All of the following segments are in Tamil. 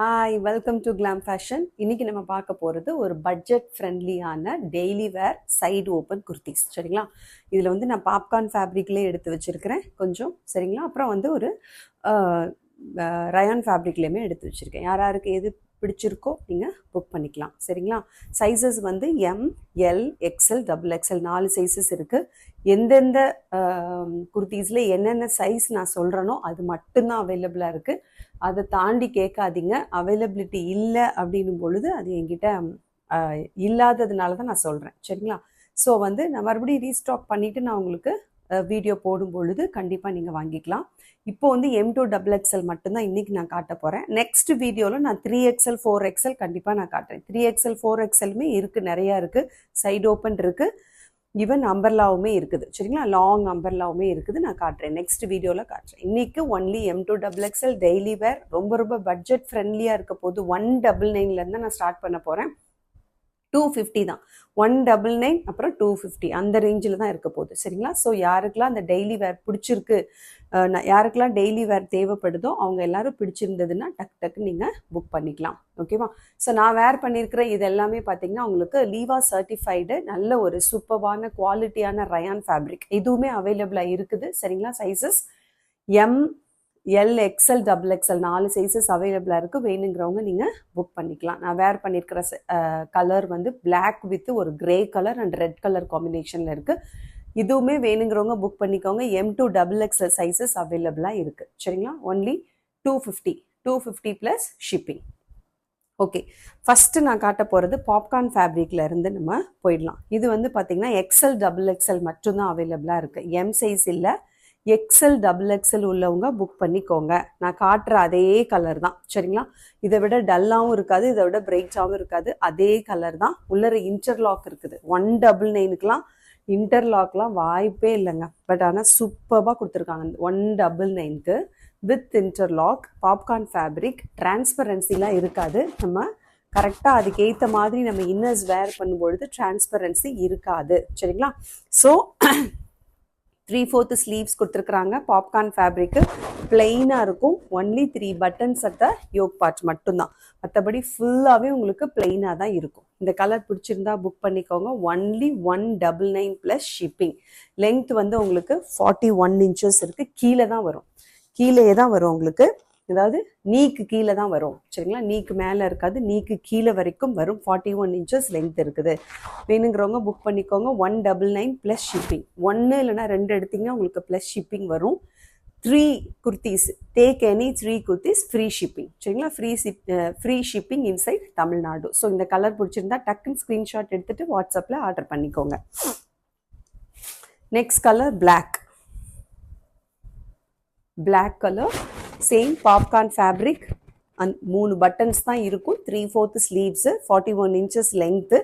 Hi, welcome to glam fashion. இன்னைக்கு நம்ம பார்க்க போகிறது ஒரு பட்ஜெட் ஃப்ரெண்ட்லியான daily wear side open kurtis. சரிங்களா? இதில் வந்து நான் பாப்கார்ன் ஃபேப்ரிக்லேயே எடுத்து வச்சுருக்கிறேன் கொஞ்சம். சரிங்களா? அப்புறம் வந்து ஒரு ரயான் ஃபேப்ரிக்லேயுமே எடுத்து வச்சுருக்கேன். யார் யாருக்கு எது பிடிச்சிருக்கோ நீங்கள் புக் பண்ணிக்கலாம். சரிங்களா? சைஸஸ் வந்து M, L, XL, double XL 4 sizes இருக்குது. எந்தெந்த குர்த்தீஸில் என்னென்ன சைஸ் நான் சொல்கிறேனோ அது மட்டும்தான் அவைலபிளாக இருக்குது. அதை தாண்டி கேட்காதீங்க. அவைலபிலிட்டி இல்லை அப்படின்னும் பொழுது அது என்கிட்ட இல்லாததுனால தான் நான் சொல்கிறேன். சரிங்களா? ஸோ வந்து நான் மறுபடியும் ரீஸ்டாக் பண்ணிவிட்டு நான் உங்களுக்கு வீடியோ போடும் பொழுது கண்டிப்பாக நீங்கள் வாங்கிக்கலாம். இப்போ வந்து M2 XXL மட்டும்தான் இன்றைக்கி நான் காட்ட போகிறேன். நெக்ஸ்ட் வீடியோவில் நான் 3XL 4XL கண்டிப்பாக நான் காட்டுறேன். 3XL 4XLமே இருக்குது, நிறையா இருக்குது. சைடு ஓப்பன் இருக்குது, ஈவன் அம்பர்லாவுமே இருக்குது. சரிங்களா? லாங் அம்பர்லாவுமே இருக்குது. நான் காட்டுறேன், நெக்ஸ்ட் வீடியோவில் காட்டுறேன். இன்றைக்கி ஒன்லி M2 XXL டெய்லி வேர் ரொம்ப ரொம்ப பட்ஜெட் ஃப்ரெண்ட்லியாக இருக்க போது 199 நான் ஸ்டார்ட் பண்ண போகிறேன். 250 தான். 199 அப்புறம் 250 அந்த ரேஞ்சில் தான் இருக்க போகுது. சரிங்களா? ஸோ யாருக்கெல்லாம் அந்த டெய்லி வேர் பிடிச்சிருக்கு, யாருக்கெல்லாம் டெய்லி வேர் தேவைப்படுதோ அவங்க எல்லாரும் பிடிச்சிருந்ததுன்னா டக்கு நீங்கள் புக் பண்ணிக்கலாம். ஓகேவா? ஸோ நான் வேர் பண்ணியிருக்கிற இது எல்லாமே பார்த்தீங்கன்னா உங்களுக்கு லீவா சர்டிஃபைடு நல்ல ஒரு சூப்பர்வான குவாலிட்டியான ரயான் ஃபேப்ரிக் இதுவுமே அவைலபிளாக இருக்குது. சரிங்களா? Sizes M, L, XL, double XL 4 sizes அவைலபிளாக இருக்குது. வேணுங்கிறவங்க நீங்கள் புக் பண்ணிக்கலாம். நான் வேர் பண்ணியிருக்கிற கலர் வந்து பிளாக் வித் ஒரு grey colour and red colour காம்பினேஷனில் இருக்குது. இதுவுமே வேணுங்கிறவங்க புக் பண்ணிக்கோங்க. M2 XXL சைஸஸ் அவைலபிளாக இருக்குது. சரிங்களா? Only 250 plus shipping. Okay, first நான் காட்ட போகிறது பாப்கார்ன் ஃபேப்ரிக்கில் இருந்து நம்ம போயிடலாம். இது வந்து பார்த்திங்கன்னா XL, XXL மட்டும்தான் அவைலபிளாக இருக்குது. எம் சைஸ் இல்லை. XL, XXL உள்ளவங்க புக் பண்ணிக்கோங்க. நான் காட்டுற அதே கலர் தான். சரிங்களா? இதை விட டல்லாகவும் இருக்காது, இதை விட பிரைட்டாகவும் இருக்காது. அதே கலர் தான். உள்ளர இன்டர்லாக் இருக்குது. 199க்குலாம் இன்டர்லாக்லாம் வாய்ப்பே இல்லைங்க. பட் ஆனால் சூப்பராக கொடுத்துருக்காங்க. 199க்கு வித் இன்டர்லாக் பாப்கார்ன் ஃபேப்ரிக். டிரான்ஸ்பரன்சிலாம் இருக்காது. நம்ம கரெக்டாக அதுக்கு ஏற்ற மாதிரி நம்ம இன்னர்ஸ் வேர் பண்ணும்பொழுது டிரான்ஸ்பரன்சி இருக்காது. சரிங்களா? ஸோ 3/4 ஸ்லீவ்ஸ் கொடுத்துருக்குறாங்க. பாப்கார்ன் ஃபேப்ரிக்கு பிளெயினாக இருக்கும். Only 3 buttons at the yoke part மட்டும்தான். மற்றபடி ஃபுல்லாகவே உங்களுக்கு பிளெயினாக தான் இருக்கும். இந்த கலர் பிடிச்சிருந்தா புக் பண்ணிக்கோங்க. Only 199 plus shipping. லென்த் வந்து உங்களுக்கு 41 இன்ச்சஸ் இருக்குது. கீழே தான் வரும், கீழே தான் வரும் உங்களுக்கு. அதாவது நீக்கு கீழே தான் வரும். சரிங்களா? நீக்கு மேலே இருக்காது, நீக்கு கீழே வரைக்கும் வரும். 41 இன்ச்சஸ் லென்த் இருக்குது. வேணுங்கிறவங்க புக் பண்ணிக்கோங்க. 199 ப்ளஸ் ஷிப்பிங். 1 இல்லைனா 2 எடுத்திங்கன்னா உங்களுக்கு ப்ளஸ் ஷிப்பிங் வரும். 3 kurtis, take any 3 kurtis free shipping. சரிங்களா? Free shipping inside Tamil Nadu. So இந்த கலர் பிடிச்சிருந்தா டக்குன்னு ஸ்க்ரீன்ஷாட் எடுத்துகிட்டு வாட்ஸ்அப்பில் ஆர்டர் பண்ணிக்கோங்க. Next colour black colour, same popcorn fabric. 3 buttons தான் இருக்கும். 3/4 ஸ்லீவ்ஸு, 41 இன்ச்சஸ் லென்த்து.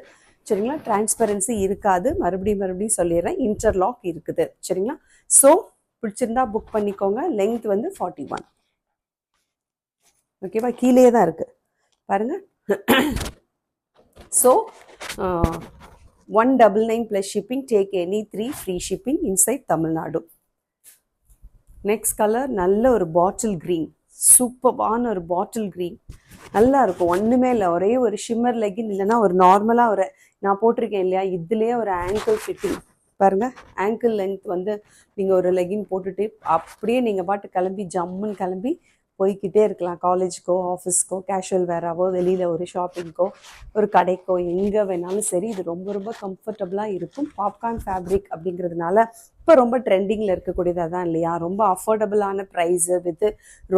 சரிங்களா? டிரான்ஸ்பரன்சி இருக்காது. மறுபடியும் சொல்லிடுறேன், இன்டர்லாக் இருக்குது. சரிங்களா? ஸோ பிடிச்சிருந்தா புக் பண்ணிக்கோங்க. லென்த் வந்து 41. ஓகேவா? கீழே தான் இருக்குது பாருங்கள். So 199 plus shipping. Take any 3 free shipping inside Tamil Nadu. Next colour நல்ல ஒரு பாட்டில் க்ரீன், சூப்பரான ஒரு பாட்டில் க்ரீன். நல்லா இருக்கும். ஒன்றுமே இல்லை, ஒரே ஒரு ஷிம்மர் லெகின் இல்லைன்னா ஒரு நார்மலாக ஒரு நான் போட்டிருக்கேன் இல்லையா, இதுலேயே ஒரு ஆங்கிள் ஃபிட்டிங் பாருங்கள். ஆங்கிள் லென்த் வந்து நீங்கள் ஒரு லெகின் போட்டுட்டு அப்படியே நீங்கள் பாட்டு கிளம்பி ஜம்முன்னு கிளம்பி போய்கிட்டே இருக்கலாம். காலேஜுக்கோ, ஆஃபீஸ்க்கோ, கேஷுவல் வேறாவோ, வெளியில் ஒரு ஷாப்பிங்க்கோ, ஒரு கடைக்கோ, எங்கே வேணாலும் சரி. இது ரொம்ப ரொம்ப கம்ஃபர்டபுளாக இருக்கும். பாப்கார்ன் ஃபேப்ரிக் அப்படிங்கிறதுனால இப்போ ரொம்ப ட்ரெண்டிங்கில் இருக்கக்கூடியதாக தான் இல்லையா. ரொம்ப அஃபோர்டபுளான ப்ரைஸு வித்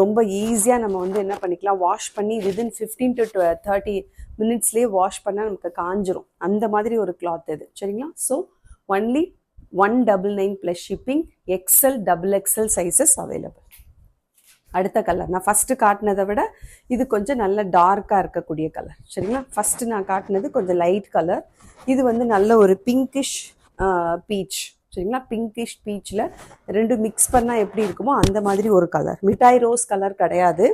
ரொம்ப ஈஸியாக நம்ம வந்து என்ன பண்ணிக்கலாம், வாஷ் பண்ணி வித்தின் 15 to 30 மினிட்ஸ்லேயே வாஷ் பண்ணால் நமக்கு காஞ்சிரும். அந்த மாதிரி ஒரு கிளாத் இது. சரிங்களா? So only 199 plus shipping. XL, XXL sizes available. அடுத்த கலர் நான் ஃபஸ்ட்டு காட்டினதை விட இது கொஞ்சம் நல்ல டார்க்காக இருக்கக்கூடிய கலர். சரிங்களா? ஃபஸ்ட்டு நான் காட்டினது கொஞ்சம் லைட் கலர். இது வந்து நல்ல ஒரு பிங்கிஷ் பீச். சரிங்களா? பிங்கிஷ் பீச்சில் 2 மிக்ஸ் பண்ணால் எப்படி இருக்குமோ அந்த மாதிரி ஒரு கலர். மிட்டாய் ரோஸ் கலர் கிடையாது,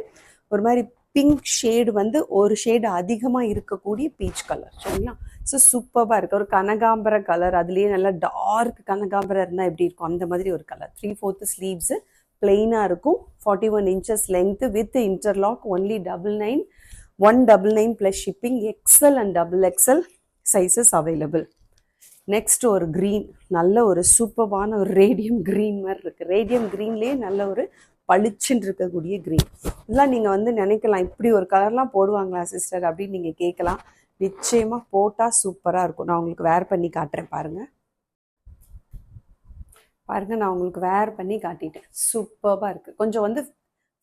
ஒரு மாதிரி பிங்க் ஷேடு வந்து ஒரு ஷேடு அதிகமாக இருக்கக்கூடிய பீச் கலர். சரிங்களா? ஸோ சூப்பராக இருக்குது. ஒரு கனகாம்பர கலர், அதுலேயே நல்லா டார்க் கனகாம்பரம் இருந்தால் எப்படி இருக்கும் அந்த மாதிரி ஒரு கலர். 3/4 ஸ்லீவ்ஸு, பிளெயினாக இருக்கும். 41 inches length with interlock. Only 199 plus shipping. XL and XXL sizes available. Next ஒரு க்ரீன், நல்ல ஒரு சூப்பர்பான ஒரு ரேடியம் க்ரீன் மாதிரி இருக்குது. ரேடியம் க்ரீன்லேயே நல்ல ஒரு பளிச்சுன்னு இருக்கக்கூடிய க்ரீன். இதெல்லாம் நீங்கள் வந்து நினைக்கலாம், இப்படி ஒரு கலர்லாம் போடுவாங்களா சிஸ்டர் அப்படின்னு நீங்கள் கேட்கலாம். நிச்சயமாக போட்டால் சூப்பராக இருக்கும். நான் உங்களுக்கு வேர் பண்ணி காட்டுறேன் பாருங்கள். நான் உங்களுக்கு வேர் பண்ணி காட்டிட்டேன். சூப்பராக இருக்குது. கொஞ்சம் வந்து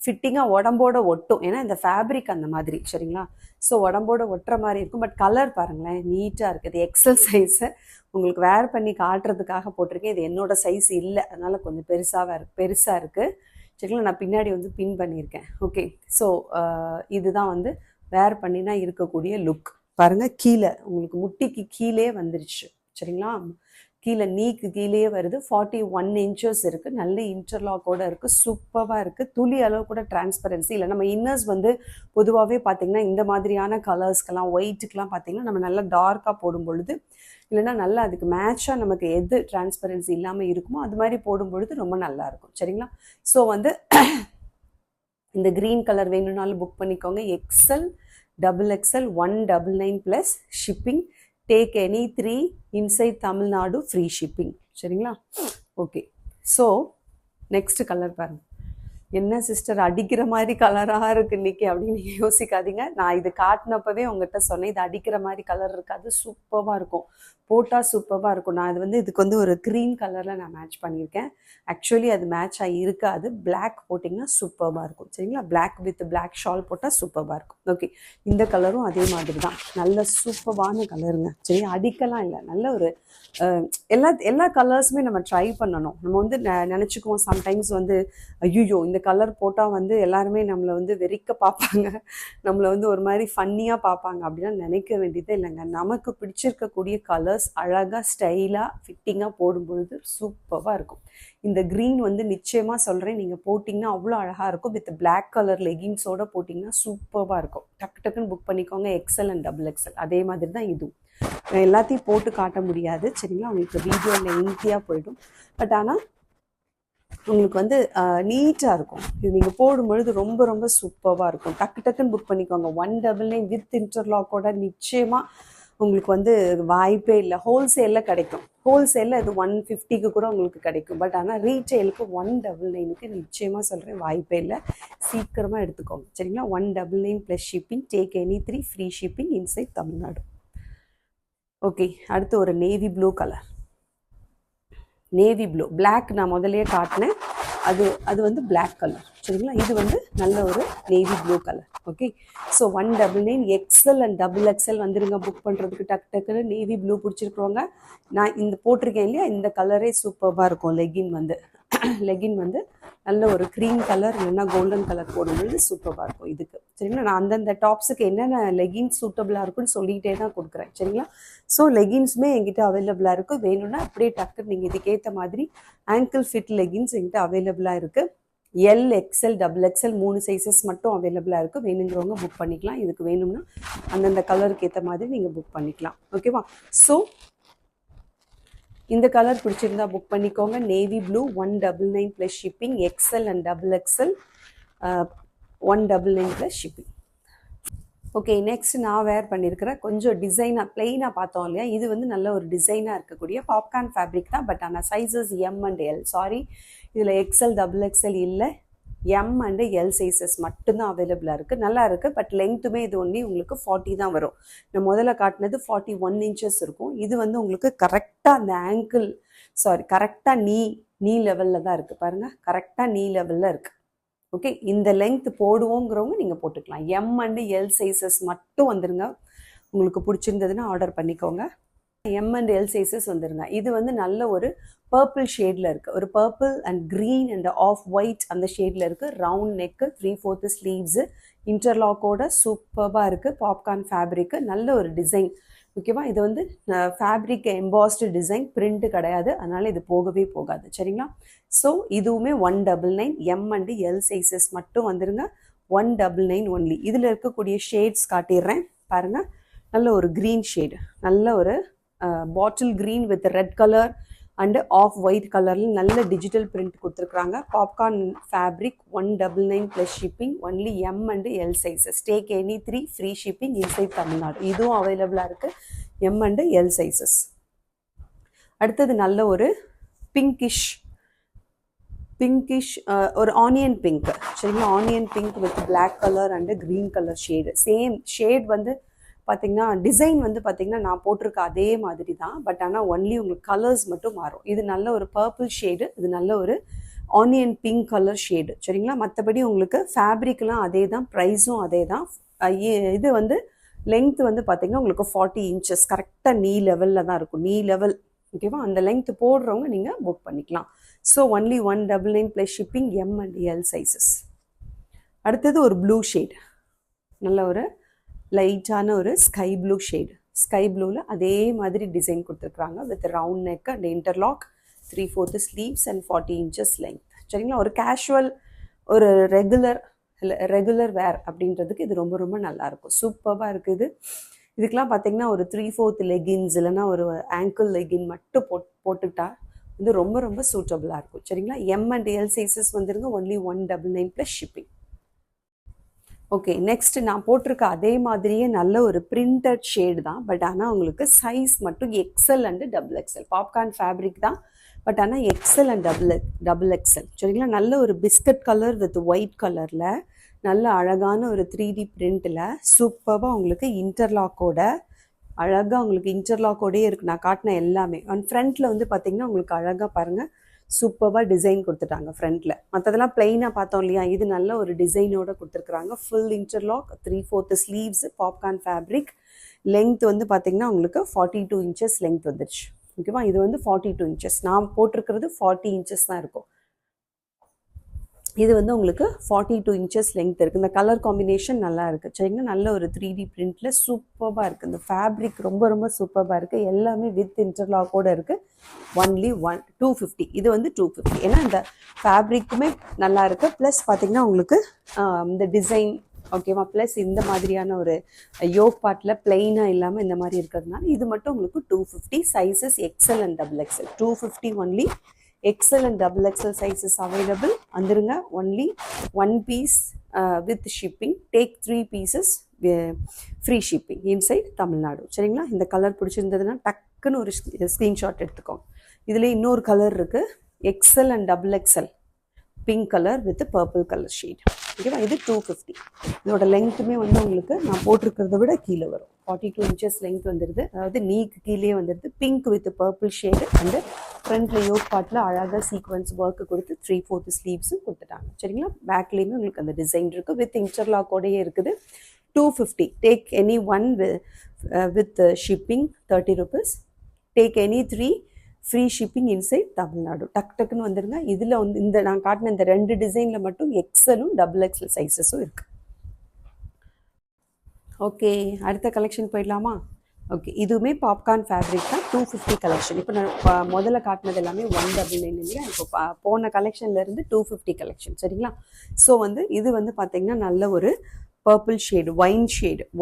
ஃபிட்டிங்காக உடம்போட ஒட்டும், ஏன்னா இந்த ஃபேப்ரிக் அந்த மாதிரி, சரிங்களா? ஸோ உடம்போட ஒட்டுற மாதிரி இருக்கும். பட் கலர் பாருங்களேன், நீட்டாக இருக்குது. எக்ஸல் சைஸை உங்களுக்கு வேர் பண்ணி காட்டுறதுக்காக போட்டிருக்கேன். இது என்னோட சைஸ் இல்லை, அதனால் கொஞ்சம் பெருசாக இருக்குது, சரிங்களா? நான் பின்னாடி வந்து பின் பண்ணியிருக்கேன். ஓகே, ஸோ இதுதான் வந்து வேர் பண்ணினா இருக்கக்கூடிய லுக். பாருங்கள், கீழே உங்களுக்கு முட்டிக்கு கீழே வந்துருச்சு, சரிங்களா? கீழே நீக்கு கீழே வருது. 41 inches இருக்குது. நல்ல இன்டர்லாக்கோட இருக்குது. சூப்பராக இருக்குது. துளி அளவு கூட டிரான்ஸ்பரன்சி இல்லை. நம்ம இன்னர்ஸ் வந்து பொதுவாகவே பார்த்திங்கன்னா இந்த மாதிரியான கலர்ஸ்க்கெல்லாம், ஒயிட்டுக்கெலாம் பார்த்திங்கன்னா நம்ம நல்லா டார்க்காக போடும் பொழுது, இல்லைன்னா நல்லா அதுக்கு மேட்சாக நமக்கு எது டிரான்ஸ்பரன்சி இல்லாமல் இருக்குமோ அது மாதிரி போடும் பொழுது ரொம்ப நல்லாயிருக்கும், சரிங்களா? ஸோ வந்து இந்த க்ரீன் கலர் வேணும்னாலும் புக் பண்ணிக்கோங்க. XL XXL 199 plus shipping. Take any 3 inside Tamil Nadu free shipping, சரிங்களா? ஓகே, ஸோ நெக்ஸ்ட் கலர் பாருங்கள். என்ன சிஸ்டர் அடிக்கிற மாதிரி கலராக இருக்குது இன்றைக்கி அப்படின்னு நீங்கள் யோசிக்காதீங்க. நான் இது காட்டினப்பவே உங்கள்கிட்ட சொன்னேன், இது அடிக்கிற மாதிரி கலர் இருக்காது, சூப்பராக இருக்கும், போட்டால் சூப்பராக இருக்கும். நான் இது வந்து இதுக்கு வந்து ஒரு க்ரீன் கலரில் நான் மேட்ச் பண்ணியிருக்கேன். ஆக்சுவலி அது மேட்ச் ஆகி இருக்காது. பிளாக் போட்டிங்கன்னா சூப்பராக இருக்கும், சரிங்களா? பிளாக் வித் பிளாக் ஷால் போட்டால் சூப்பராக இருக்கும். ஓகே, இந்த கலரும் அதே மாதிரி தான், நல்ல சூப்பரான கலருங்க, சரி? அடிக்கலாம் இல்லை, நல்ல ஒரு எல்லா கலர்ஸுமே நம்ம ட்ரை பண்ணணும். நம்ம வந்து நினச்சிக்குவோம் சம்டைம்ஸ் வந்து, ஐயோ இந்த கலர் போட்டால் வந்து எல்லாருமே நம்மளை வந்து வெறிக்க பார்ப்பாங்க, நம்மளை வந்து ஒரு மாதிரி ஃபன்னியாக பார்ப்பாங்க அப்படின்னா நினைக்க வேண்டியதே இல்லைங்க. நமக்கு பிடிச்சிருக்கக்கூடிய கலர்ஸ் அழகாக ஸ்டைலாக ஃபிட்டிங்காக போடும்பொழுது சூப்பராக இருக்கும். இந்த க்ரீன் வந்து நிச்சயமாக சொல்கிறேன், நீங்கள் போட்டிங்கன்னா அவ்வளோ அழகாக இருக்கும். வித் பிளாக் கலர் லெகின்ஸோடு போட்டிங்கன்னா சூப்பராக இருக்கும். டக்குன்னு புக் பண்ணிக்கோங்க. XL அண்ட் XXL அதே மாதிரி தான் இதுவும். எல்லாத்தையும் போட்டு காட்ட முடியாது, சரிங்களா? உங்களுக்கு வீடியோவில் ஈஸியாக போயிடும். பட் ஆனால் உங்களுக்கு வந்து நீட்டாக இருக்கும். இது நீங்கள் போடும்பொழுது ரொம்ப ரொம்ப சூப்பராக இருக்கும். டக்குன்னு புக் பண்ணிக்கோங்க. 199 வித் இன்டர்லாக்கோட நிச்சயமாக உங்களுக்கு வந்து வாய்ப்பே இல்லை. ஹோல்சேலில் கிடைக்கும். ஹோல்சேலில் இது 150க்கு கூட உங்களுக்கு கிடைக்கும். பட் ஆனால் ரீட்டெயிலுக்கு 199க்கு நிச்சயமாக சொல்கிறேன் வாய்ப்பே இல்லை. சீக்கிரமாக எடுத்துக்கோங்க, சரிங்களா? 199 plus shipping. Take any 3 free shipping inside Tamil Nadu. Okay, அடுத்து ஒரு navy blue colour. Navy blue, black நான் முதலையே காட்டினேன், அது வந்து பிளாக் கலர், சரிங்களா? இது வந்து நல்ல ஒரு navy blue colour. Okay, so 199 XL and XXL வந்துருங்க புக் பண்ணுறதுக்கு. டக்குன்னு நேவி ப்ளூ பிடிச்சிருக்கிறவங்க, நான் இந்த போட்டிருக்கேன் இல்லையா, இந்த கலரே சூப்பராக இருக்கும். லெகின் வந்து நல்ல ஒரு க்ரீன் கலர் இல்லைன்னா கோல்டன் கலர் போடும்போது சூப்பராக இருக்கும் இதுக்கு, சரிங்களா? நான் அந்தந்த டாப்ஸுக்கு என்னென்ன லெகின்ஸ் சூட்டபிளாக இருக்குன்னு சொல்லிகிட்டே தான் கொடுக்குறேன், சரிங்களா? ஸோ லெகின்ஸுமே எங்கிட்ட அவைலபிளாக இருக்குது. வேணும்னா அப்படியே டக்குன்னு நீங்கள் இதுக்கேற்ற மாதிரி ஆங்கிள் ஃபிட் லெகின்ஸ் எங்கிட்ட அவைலபிளாக இருக்குது. L XL XXL 3 சைஸஸ் மட்டும் அவைலபிளாக இருக்குது. வேணுங்கிறவங்க புக் பண்ணிக்கலாம். இதுக்கு வேணும்னா அந்தந்த கலருக்கு ஏற்ற மாதிரி நீங்கள் புக் பண்ணிக்கலாம், ஓகேவா? ஸோ இந்த கலர் பிடிச்சிருந்தா புக் பண்ணிக்கோங்க. Navy blue 199 plus shipping. XL and XXL 199 plus shipping. Okay, next நான் வேர் பண்ணியிருக்கிறேன் கொஞ்சம் டிசைனாக பிளெயினாக பார்த்தோம் இல்லையா, இது வந்து நல்ல ஒரு டிசைனாக இருக்கக்கூடிய பாப்கார்ன் ஃபேப்ரிக் தான். பட் ஆனால் sizes M and L, sorry இதில் XL XXL இல்லை, M அண்ட் L சைஸஸ் மட்டும்தான் அவைலபிளாக இருக்குது. நல்லா இருக்குது. பட் லெங்க்த்துமே இது ஒன்லி உங்களுக்கு 40 தான் வரும். நான் முதல்ல காட்டினது 41 inches இருக்கும். இது வந்து உங்களுக்கு கரெக்டாக அந்த ஆங்கிள், கரெக்டாக நீ லெவலில் தான் இருக்குது. பாருங்கள், கரெக்டாக நீ லெவலில் இருக்குது. ஓகே, இந்த லெங்க்த் போடுவோங்கிறவங்க நீங்கள் போட்டுக்கலாம். M அண்ட் L சைஸஸ் மட்டும் வந்துருங்க. உங்களுக்கு பிடிச்சிருந்ததுன்னா ஆர்டர் பண்ணிக்கோங்க. M அண்ட் L சைஸஸ் வந்துருங்க. இது வந்து நல்ல ஒரு பர்பிள் ஷேடில் இருக்குது. ஒரு purple and green and half white அந்த ஷேடில் இருக்குது. ரவுண்ட் நெக்கு, 3/4 ஸ்லீவ்ஸு, இன்டர்லாக்கோட சூப்பராக இருக்குது. பாப்கார்ன் ஃபேப்ரிக்கு, நல்ல ஒரு டிசைன், ஓகேவா? இது வந்து ஃபேப்ரிக் எம்பாஸ்டு டிசைன், பிரிண்ட் கிடையாது, அதனால் இது போகவே போகாது, சரிங்களா? ஸோ இதுவுமே 199. M அண்ட் L சைஸஸ் மட்டும் வந்துருங்க. 199 ஒன்லி. இதில் இருக்கக்கூடிய ஷேட்ஸ் காட்டிடுறேன் பாருங்கள். நல்ல ஒரு க்ரீன் ஷேடு, நல்ல ஒரு bottle green with red colour, and off white கலரில் நல்ல டிஜிட்டல் பிரிண்ட் கொடுத்துருக்குறாங்க. Popcorn fabric 199 plus shipping. Only M and L sizes. Take any 3 free shipping inside Tamil Nadu. இதுவும் அவைலபிளாக இருக்குது, எம் அண்டு எல் சைஸஸ். அடுத்தது நல்ல ஒரு பிங்கிஷ் ஒரு ஆனியன் பிங்க். சரிங்களா, onion pink with black colour and green colour shade. Same shade வந்து பார்த்தீங்கன்னா டிசைன் வந்து பார்த்தீங்கன்னா நான் போட்டிருக்க அதே மாதிரி தான், பட் ஆனால் ஒன்லி உங்களுக்கு கலர்ஸ் மட்டும் மாறும். இது நல்ல ஒரு பர்பிள் ஷேடு, இது நல்ல ஒரு ஆனியன் பிங்க் கலர் ஷேடு. சரிங்களா, மற்றபடி உங்களுக்கு ஃபேப்ரிக்லாம் அதே தான், ப்ரைஸும் அதே தான். இது வந்து லென்த் வந்து பார்த்தீங்கன்னா உங்களுக்கு 40 இன்ச்சஸ் கரெக்டாக நீ லெவலில் தான் இருக்கும், நீ லெவல். ஓகேவா, அந்த லென்த் போடுறவங்க நீங்கள் புக் பண்ணிக்கலாம். So only 199 plus shipping, M and L sizes. அடுத்தது ஒரு ப்ளூ ஷேட், நல்ல ஒரு லைட்டான ஒரு ஸ்கை ப்ளூ ஷேடு. ஸ்கை ப்ளூவில் அதே மாதிரி டிசைன் கொடுத்துருக்குறாங்க with round neck and interlock, 3/4 sleeves and 40 inches length. சரிங்களா, ஒரு கேஷுவல் ஒரு ரெகுலர் வேர் அப்படின்றதுக்கு இது ரொம்ப ரொம்ப நல்லாயிருக்கும், சூப்பராக இருக்குது. இதுக்கெலாம் பார்த்தீங்கன்னா ஒரு 3/4 லெகின்ஸ் இல்லைன்னா ஒரு ஆங்கிள் லெகின் மட்டும் போட்டுக்கிட்டா வந்து ரொம்ப ரொம்ப சூட்டபுளாக இருக்கும். சரிங்களா, எம் அண்ட் எல் சைஸஸ் வந்துருங்க, only 199 plus shipping. Okay, next நான் போட்டிருக்க அதே மாதிரியே நல்ல ஒரு பிரிண்டட் ஷேடு தான், பட் ஆனால் உங்களுக்கு சைஸ் மட்டும் XL and double XL. Popcorn fabric தான், பட் ஆனால் எக்ஸல் அண்ட் டபுள் எக்ஸல். சரிங்களா, நல்ல ஒரு பிஸ்கட் கலர் வித் ஒயிட் கலரில் நல்ல அழகான ஒரு 3D பிரிண்டில் சூப்பராக உங்களுக்கு இன்டர்லாக்கோட அழகாக உங்களுக்கு இன்டர்லாக்கோடயே இருக்குது. நான் காட்டின எல்லாமே ஃப்ரண்ட்டில் வந்து பார்த்தீங்கன்னா உங்களுக்கு அழகாக பாருங்கள், சூப்பராக டிசைன் கொடுத்துட்டாங்க ஃப்ரண்ட்டில். மற்றதெல்லாம் பிளெயினாக பார்த்தோம் இல்லையா, இது நல்ல ஒரு டிசைனோட கொடுத்துருக்குறாங்க. Full interlock, 3/4 sleeves, popcorn fabric. Length வந்து பார்த்தீங்கன்னா உங்களுக்கு 42 இன்ச்சஸ் லென்த் வந்துடுச்சு. ஓகேவா, இது வந்து 42 இன்ச்சஸ், நான் போட்டிருக்கிறது 40 இன்ச்சஸ் தான் இருக்கும். இது வந்து உங்களுக்கு 42 இன்ச்சஸ் லென்த் இருக்குது. இந்த கலர் காம்பினேஷன் நல்லா இருக்குது. சரிங்களா, நல்ல ஒரு 3D பிரிண்டில் சூப்பராக இருக்குது. இந்த ஃபேப்ரிக் ரொம்ப ரொம்ப சூப்பராக இருக்குது. எல்லாமே வித் இன்டர்லாக்கோடு இருக்குது. ஒன்லி 250. இது வந்து 250. ஏன்னா இந்த ஃபேப்ரிக்குமே நல்லா இருக்குது, ப்ளஸ் பார்த்தீங்கன்னா உங்களுக்கு இந்த டிசைன் ஓகேவா, ப்ளஸ் இந்த மாதிரியான ஒரு யோக் பார்ட்டில் பிளெயினாக இல்லாமல் இந்த மாதிரி இருக்கிறதுனால இது மட்டும் உங்களுக்கு 250. Sizes XL and double XL. 250 only. XL and double XL sizes available. வந்துருங்க, only 1 piece with shipping. Take 3 pieces free shipping inside Tamil Nadu. சரிங்களா, இந்த கலர் பிடிச்சிருந்ததுன்னா டக்குன்னு ஒரு ஸ்க்ரீன்ஷாட் எடுத்துக்கோங்க. இதில் இன்னொரு கலர் இருக்குது, XL and double XL pink colour with purple colour shade. ஓகேவா, இது 250. இதோட லென்த்துமே வந்து உங்களுக்கு நான் போட்டிருக்கிறத விட கீழே வரும், 42 இன்ச்சஸ் லென்த் வந்துடுது. அதாவது நீக்கு கீழே வந்துடுது. Pink with purple shade and ஃப்ரண்ட்டில் யோக் பார்ட்டில் அழகாக சீக்வன்ஸ் ஒர்க்கு கொடுத்து 3/4 ஸ்லீவ்ஸும் கொடுத்துட்டாங்க. சரிங்களா, பேக்லேயுமே உங்களுக்கு அந்த டிசைன் இருக்குது, வித் இன்டர்லாக்கோடையே இருக்குது. 250. Take any one with shipping 30 rupees. Take any 3 free shipping inside Tamil Nadu. டக்குன்னு வந்துடுங்க. இதில் வந்து இந்த நான் காட்டின இந்த 2 டிசைனில் மட்டும் எக்ஸலும் டபுள் எக்ஸல் சைஸஸும் இருக்குது. ஓகே, அடுத்த கலெக்ஷன் போயிடலாமா? ஓகே, இதுவுமே பாப்கார்ன் ஃபேப்ரிக் தான், 250 கலெக்ஷன். இப்போ நான் முதல்ல காட்டினது எல்லாமே 199 இல்லையா, இப்போ போன கலெக்ஷன்லேருந்து 250 கலெக்ஷன். சரிங்களா, ஸோ வந்து இது வந்து பார்த்தீங்கன்னா நல்ல ஒரு பர்பிள் ஷேடு,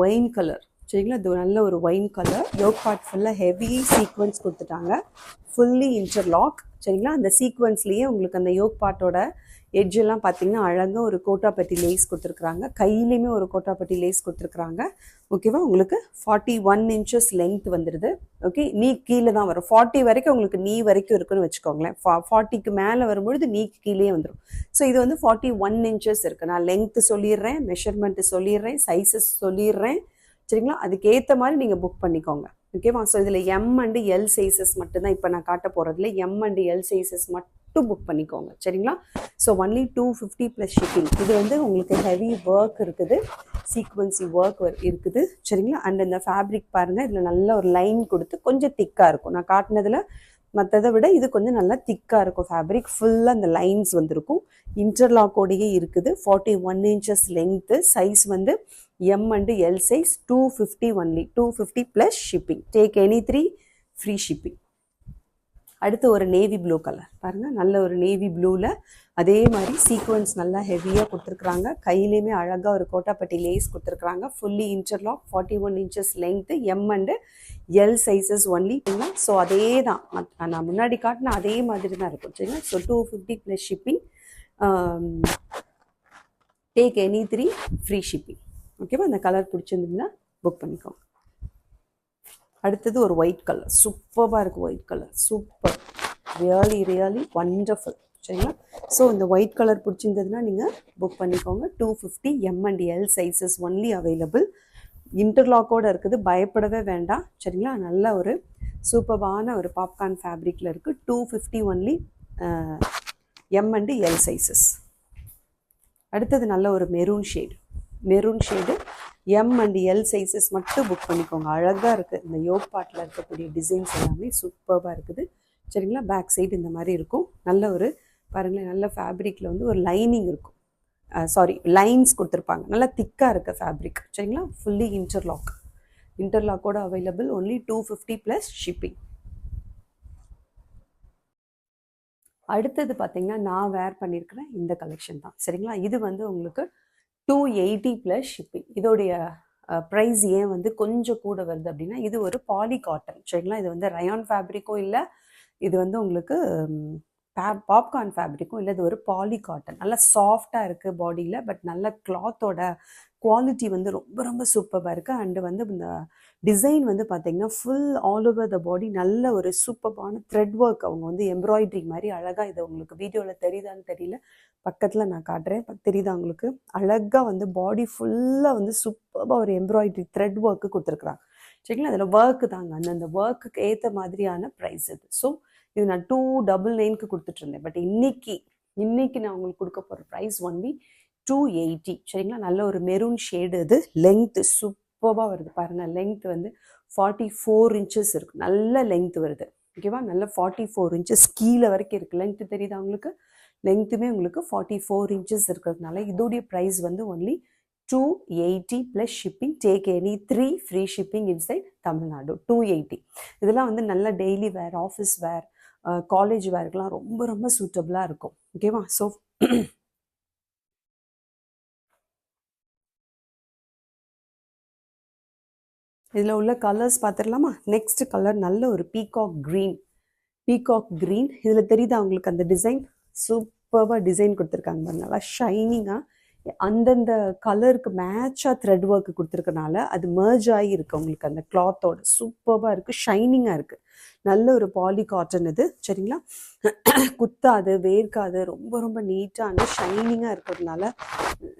ஒயின் கலர். சரிங்களா, இது நல்ல ஒரு ஒயின் கலர். யோக் பார்ட் ஃபுல்லாக ஹெவி சீக்வன்ஸ் கொடுத்துட்டாங்க, ஃபுல்லி இன்டர்லாக். சரிங்களா, அந்த சீக்வன்ஸ்லேயே உங்களுக்கு அந்த யோக் பார்ட்டோட எட்ஜெல்லாம் பார்த்தீங்கன்னா அழகாக ஒரு கோட்டாப்பட்டி லேஸ் கொடுத்துருக்குறாங்க. கையிலையுமே ஒரு கோட்டாப்பட்டி லேஸ் கொடுத்துருக்குறாங்க. ஓகேவா, உங்களுக்கு 41 இன்ச்சஸ் லென்த் வந்துடுது. ஓகே, நீ கீழே தான் வரும். 40 வரைக்கும் உங்களுக்கு நீ வரைக்கும் இருக்குன்னு வச்சுக்கோங்களேன். 40க்கு மேலே வரும்பொழுது நீ கீழே வந்துடும். ஸோ இது வந்து 41 இன்ச்சஸ் இருக்குது. நான் லென்த்து சொல்லிடுறேன், மெஷர்மெண்ட்டு சொல்லிடுறேன், சைஸஸ் சொல்லிடுறேன். சரிங்களா, அதுக்கேற்ற மாதிரி நீங்கள் புக் பண்ணிக்கோங்க. ஓகேவா, ஸோ இதில் எம் அண்டு எல் சைஸஸ் மட்டும்தான் இப்போ நான் காட்ட போகிறதுல, எம் அண்டு எல் சைஸஸ் மட்டும் புக் பண்ணிக்கோங்க. சரிங்களா, ஸோ ஒன்லி 250 ப்ளஸ் ஷிப்பிங். இது வந்து உங்களுக்கு ஹெவி ஒர்க் இருக்குது, சீக்வன்சி ஒர்க் இருக்குது. சரிங்களா, அண்ட் இந்த ஃபேப்ரிக் பாருங்கள், இதில் நல்ல ஒரு லைன் கொடுத்து கொஞ்சம் திக்காக இருக்கும். நான் காட்டினதில் மற்றதை விட இது கொஞ்சம் நல்லா திக்காக இருக்கும். ஃபேப்ரிக் ஃபுல்லாக அந்த லைன்ஸ் வந்துருக்கும், இன்டர்லாக்கோடையே இருக்குது. 41 இன்ச்சஸ் லென்த்து. சைஸ் வந்து M and L size. 250 only. 250 plus shipping. Take any 3 free shipping. அடுத்து ஒரு நேவி ப்ளூ கலர் பாருங்கள், நல்ல ஒரு நேவி ப்ளூவில் அதே மாதிரி சீக்வன்ஸ் நல்லா ஹெவியாக கொடுத்துருக்குறாங்க. கையிலையுமே அழகாக ஒரு கோட்டாப்பட்டி லேஸ் கொடுத்துருக்குறாங்க. Fully interlock, 41 inches length, M and L sizes only. So அதே தான் நான் முன்னாடி காட்டின அதே மாதிரி தான் இருக்கும் சரிங்களா. So 250 plus shipping, take any 3 free shipping. ஓகேவா? அந்த கலர் பிடிச்சிருந்ததுன்னா புக் பண்ணிக்கோங்க. அடுத்தது ஒரு ஒயிட் கலர், சூப்பராக இருக்குது white colour, super, really wonderful சரிங்களா. ஸோ இந்த ஒயிட் கலர் பிடிச்சிருந்ததுன்னா நீங்கள் புக் பண்ணிக்கோங்க. 250 M and L sizes only available. இன்டர்லாக்கோடு இருக்குது, பயப்படவே வேண்டாம் சரிங்களா. நல்ல ஒரு சூப்பரான ஒரு பாப்கார்ன் ஃபேப்ரிக்கில் இருக்குது. 250 only M and L sizes. அடுத்தது நல்ல ஒரு maroon shade M and L sizes மட்டும் புக் பண்ணிக்கோங்க. அழகாக இருக்குது. இந்த யோக் பார்ட்டில் இருக்கக்கூடிய டிசைன்ஸ் எல்லாமே சூப்பராக இருக்குது சரிங்களா. பேக் சைடு இந்த மாதிரி இருக்கும். நல்ல ஒரு பாருங்களேன், நல்ல ஃபேப்ரிக்கில் வந்து ஒரு லைனிங் இருக்கும், லைன்ஸ் கொடுத்துருப்பாங்க. நல்லா திக்காக இருக்க ஃபேப்ரிக் சரிங்களா. ஃபுல்லி இன்டர்லாக்கோட அவைலபிள். Only 250 plus shipping. அடுத்தது பார்த்தீங்கன்னா நான் வேர் பண்ணியிருக்கிறேன் இந்த கலெக்ஷன் தான் சரிங்களா. இது வந்து உங்களுக்கு 280 ப்ளஸ் ஷிப்பிங். இதோடைய ப்ரைஸ் ஏன் வந்து கொஞ்சம் கூட வருது அப்படின்னா, இது ஒரு பாலி காட்டன் சரிங்களா. இது வந்து ரயான் ஃபேப்ரிக்கும் இல்லை, இது வந்து உங்களுக்கு பாப்கார்ன் ஃபேப்ரிக்கும் இல்லை, இது ஒரு பாலி காட்டன். நல்லா சாஃப்டாக இருக்குது பாடியில், பட் நல்ல கிளாத்தோட குவாலிட்டி வந்து ரொம்ப சூப்பராக இருக்குது. அண்டு வந்து இந்த டிசைன் வந்து பார்த்திங்கன்னா ஃபுல் ஆல் ஓவர் த பாடி நல்ல ஒரு சூப்பரான த்ரெட் ஒர்க். அவங்க வந்து எம்ப்ராய்ட்ரி மாதிரி அழகாக, இது உங்களுக்கு வீடியோவில் தெரியுதான்னு தெரியல, பக்கத்தில் நான் காட்டுறேன், தெரியுதா உங்களுக்கு? அழகாக வந்து பாடி ஃபுல்லாக வந்து சூப்பராக ஒரு எம்ப்ராய்ட்ரி த்ரெட் ஒர்க்கு கொடுத்துருக்குறாங்க சரிங்களா. அதில் ஒர்க்கு தாங்க, அந்தந்த ஒர்க்குக்கு ஏற்ற மாதிரியான ப்ரைஸ் இது. ஸோ இது நான் 299க்கு கொடுத்துட்ருந்தேன், பட் இன்னைக்கு நான் உங்களுக்கு கொடுக்க போகிற ப்ரைஸ் ஒன்லி 280 சரிங்களா. நல்ல ஒரு மெரூன் ஷேடு. இது லென்த்து சூப்பராக வருது பாருங்கள். லென்த் வந்து 44 இன்ச்சஸ் இருக்குது, நல்ல லென்த் வருது ஓகேவா. நல்ல 44 இன்ச்சஸ் கீழே வரைக்கும் இருக்குது. லென்த்து தெரியுதா உங்களுக்கு? லென்த்துமே உங்களுக்கு 44 இன்ச்சஸ் இருக்கிறதுனால இதோடைய ப்ரைஸ் வந்து only 280 plus shipping. Take any 3 free shipping inside Tamil Nadu. 280. இதெல்லாம் வந்து நல்ல daily wear, office wear, college வேர்க்கெலாம் ரொம்ப சூட்டபுளாக இருக்கும் ஓகேவா. ஸோ இதில் உள்ள கலர்ஸ் பார்த்துடலாமா? நெக்ஸ்ட் கலர் நல்ல ஒரு பீகாக் க்ரீன். இதில் தெரியுதா உங்களுக்கு அந்த டிசைன்? சூப்பராக டிசைன் கொடுத்துருக்காங்க பாருங்க, நல்லா ஷைனிங்காக. அந்தந்த கலருக்கு மேட்சாக த்ரெட் ஒர்க்கு கொடுத்துருக்கனால அது மர்ஜ் ஆகியிருக்கு உங்களுக்கு அந்த கிளாத்தோட. சூப்பராக இருக்குது, ஷைனிங்காக இருக்குது. நல்ல ஒரு பாலி காட்டன் இது சரிங்களா. குத்தாது, வேர்க்காது, ரொம்ப நீட்டான ஷைனிங்காக இருக்கிறதுனால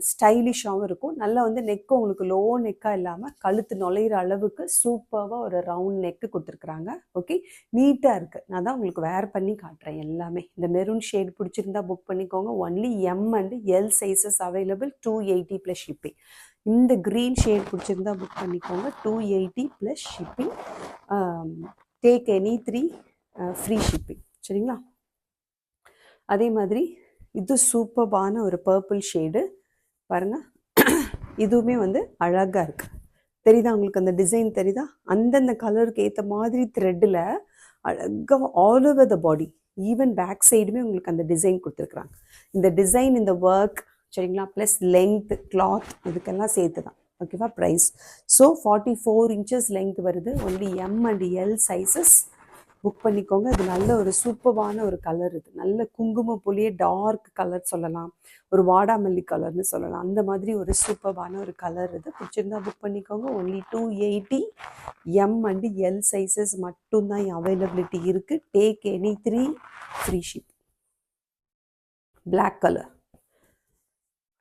ஸ்டைலிஷாகவும் இருக்கும். நல்லா வந்து நெக்கு உங்களுக்கு லோ நெக்காக இல்லாமல் கழுத்து நுழையிற அளவுக்கு சூப்பராக ஒரு ரவுண்ட் நெக்கு கொடுத்துருக்குறாங்க. ஓகே, நீட்டாக இருக்குது. நான் தான் உங்களுக்கு வேர் பண்ணி காட்டுறேன் எல்லாமே. இந்த மெரூன் ஷேட் பிடிச்சிருந்தா புக் பண்ணிக்கோங்க. Only M and L sizes available. 280 plus shipping. இந்த க்ரீன் ஷேட் பிடிச்சிருந்தா புக் பண்ணிக்கோங்க. 280 plus shipping. Take any 3 free shipping சரிங்களா. அதே மாதிரி இது சூப்பரான ஒரு பர்பிள் ஷேடு பாருங்கள். இதுவுமே வந்து அழகாக இருக்குது. தெரியுதா உங்களுக்கு அந்த டிசைன்? தெரியுதா? அந்தந்த கலருக்கு ஏற்ற மாதிரி த்ரெட்டில் அழகாக all over the body, even back சைடுமே உங்களுக்கு அந்த டிசைன் கொடுத்துருக்குறாங்க. இந்த டிசைன், இந்த ஒர்க் சரிங்களா, ப்ளஸ் லென்த், கிளாத், இதுக்கெல்லாம் சேர்த்து தான் ஓகேவா ப்ரைஸ். ஸோ 44 இன்ச்சஸ் லென்த் வருது. Only M and L sizes book பண்ணிக்கோங்க. இது நல்ல ஒரு சூப்பரான ஒரு கலர். இது நல்ல குங்கும புளிய டார்க் கலர் சொல்லலாம், ஒரு வாடாமல்லி கலர்னு சொல்லலாம். அந்த மாதிரி ஒரு சூப்பரான ஒரு கலர். இது பிடிச்சிருந்தா புக் பண்ணிக்கோங்க. Only 280 M and L sizes மட்டும்தான் அவைலபிலிட்டி இருக்குது. Take any 3 free ship. Black colour.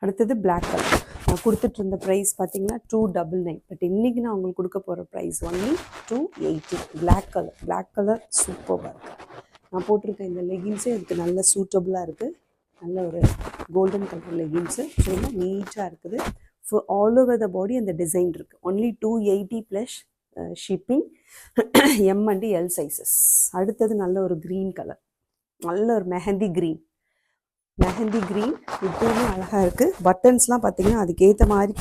அடுத்தது பிளாக் கலர். நான் கொடுத்துட்டு இருந்த ப்ரைஸ் பார்த்தீங்கன்னா 299, பட் இன்றைக்கி நான் உங்களுக்கு கொடுக்க போகிற ப்ரைஸ் ஒன்லி 280. பிளாக் கலர் சூப்பராக இருக்குது. நான் போட்டிருக்கேன் இந்த லெகின்ஸே இதுக்கு நல்ல சூட்டபுளாக இருக்குது. நல்ல ஒரு கோல்டன் கலர் லெகின்ஸு சரிங்களா, நீட்டாக இருக்குது. ஆல் ஓவர் த பாடி அந்த டிசைன் இருக்குது. Only 280 plus shipping. M and L sizes. அடுத்தது நல்ல ஒரு க்ரீன் கலர், நல்ல ஒரு மெஹந்தி க்ரீன். இதுவுமே அழகாக இருக்குது. பட்டன்ஸ்லாம் பார்த்தீங்கன்னா அதுக்கேற்ற மாதிரி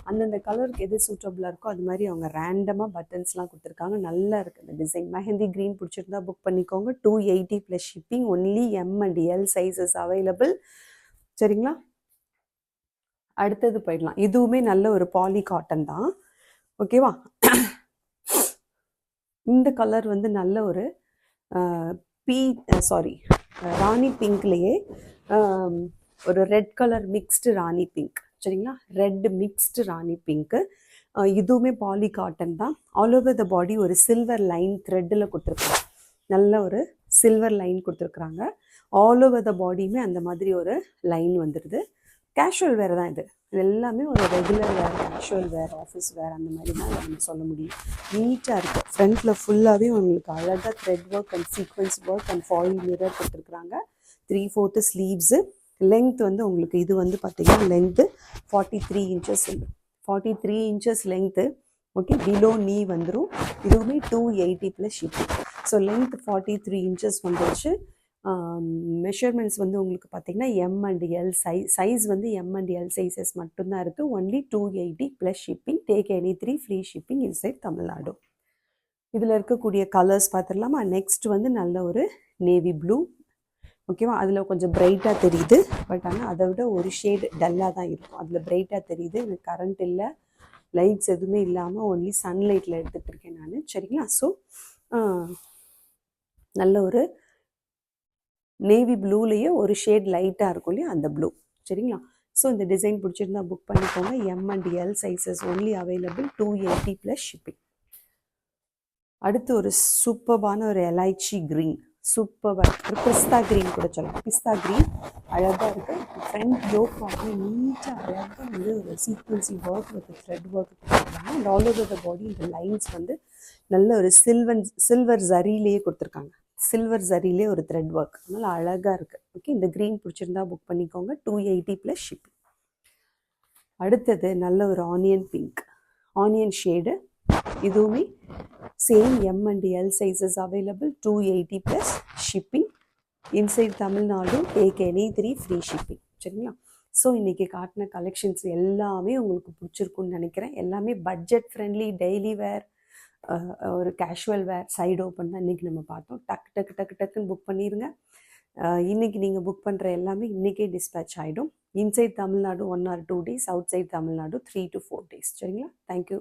அந்தந்த கலருக்கு எது சூட்டபுளாக இருக்கோ அது மாதிரி அவங்க ரேண்டமாக பட்டன்ஸ்லாம் கொடுத்துருக்காங்க. நல்லா இருக்குது இந்த டிசைன். மெஹந்தி க்ரீன் பிடிச்சிருந்தா புக் பண்ணிக்கோங்க. 280 + shipping. Only M and L sizes available. சரிங்களா? அடுத்தது போயிடலாம். இதுவுமே நல்ல ஒரு பாலி காட்டன் தான். ஓகேவா? இந்த கலர் வந்து நல்ல ஒரு ராணி பிங்க்லேயே ஒரு ரெட் கலர் மிக்ஸ்டு ராணி பிங்க். சரிங்களா? ரெட் மிக்ஸ்டு ராணி பிங்க்கு. இதுவுமே பாலி காட்டன் தான். ஆல் ஓவர் த பாடி ஒரு சில்வர் லைன் த்ரெட்டில் கொடுத்துருக்காங்க. நல்ல ஒரு சில்வர் லைன் கொடுத்துருக்குறாங்க. ஆல் ஓவர் த பாடியுமே அந்த மாதிரி ஒரு லைன் வந்துடுது. கேஷுவல் வேர் தான் இது. இது எல்லாமே ஒரு ரெகுலர் வேர், கேஷுவல் வேர், ஆஃபீஸ் வேர் அந்த மாதிரி தான் நம்ம சொல்ல முடியும். நீட்டாக இருக்குது. ஃப்ரண்ட்டில் ஃபுல்லாகவே உங்களுக்கு அழகாக thread work and sequence work and foil mirror கொடுத்துருக்குறாங்க. 3/4 ஸ்லீவ்ஸு. லென்த் வந்து உங்களுக்கு இது வந்து பார்த்திங்கன்னா length 43 inches. 43 inches length. Okay, below நீ வந்துடும். இதுவுமே 280 + ஷிப்பிங். ஸோ லென்த் 43 inches வந்துடுச்சு. மெஷர்மெண்ட்ஸ் வந்து உங்களுக்கு பார்த்திங்கன்னா M and L சைஸ் வந்து M and L சைஸஸ் மட்டும்தான் இருக்குது. Only 280 + shipping. Take any 3 free shipping inside Tamil Nadu. இதில் இருக்கக்கூடிய கலர்ஸ் பார்த்துடலாமா? நெக்ஸ்ட் வந்து நல்ல ஒரு நேவி ப்ளூ. ஓகேவா? அதில் கொஞ்சம் பிரைட்டாக தெரியுது. பட் ஆனால் அதை விட ஒரு ஷேடு டல்லாக தான் இருக்கும். அதில் பிரைட்டாக தெரியுது. எனக்கு கரண்ட் இல்லை, லைட்ஸ் எதுவுமே இல்லாமல் ஒன்லி சன்லைட்டில் எடுத்துகிட்டு இருக்கேன் நான். சரிங்களா? ஸோ நல்ல ஒரு நேவி ப்ளூலேயே ஒரு ஷேட் லைட்டாக இருக்கும் இல்லையா, அந்த ப்ளூ. சரிங்களா? ஸோ இந்த டிசைன் பிடிச்சிருந்தா புக் பண்ணிக்கோங்க. M and L sizes only available. 280 + shipping. அடுத்து ஒரு சூப்பர்பான ஒரு எலைச்சி க்ரீன். சூப்பராக ஒரு பிஸ்தா க்ரீன் கூட சொல்லலாம். பிஸ்தா க்ரீன் அழகாக இருக்குது. ஃப்ரண்ட் யோக் பார்த்து நீட்டாக அழகாக வந்து ஒரு சீக்வன்சி ஒர்க் வித் த்ரெட் ஒர்க் கொடுத்துருக்காங்க. அண்ட் ஆல் ஓவர் த பாடி இந்த லைன்ஸ் வந்து நல்ல ஒரு சில்வர் ஜரிலேயே கொடுத்துருக்காங்க. சில்வர் ஜரிலே ஒரு த்ரெட் ஒர்க். அதனால் அழகாக இருக்குது. ஓகே, இந்த க்ரீன் பிடிச்சிருந்தா புக் பண்ணிக்கோங்க. 280 + ஷிப்பிங். அடுத்தது நல்ல ஒரு ஆனியன் பிங்க், ஆனியன் ஷேடு. இதுவுமே same M and L sizes available. 280 + shipping inside Tamil Nadu. Take any 3 free shipping. சரிங்களா? ஸோ இன்றைக்கி காட்டின கலெக்ஷன்ஸ் எல்லாமே உங்களுக்கு பிடிச்சிருக்குன்னு நினைக்கிறேன். எல்லாமே பட்ஜெட் ஃப்ரெண்ட்லி, டெய்லி வேர், ஒரு கேஷுவல் வேர், சைடு ஓப்பன் தான் இன்றைக்கி நம்ம பார்த்தோம். டக்குன்னு புக் பண்ணிடுங்க. இன்றைக்கி நீங்கள் புக் பண்ணுற எல்லாமே இன்றைக்கே டிஸ்பேச் ஆகிடும். Inside Tamil Nadu 1 or 2 days, outside Tamil Nadu 3 to 4 days. சரிங்களா? தேங்க்யூ.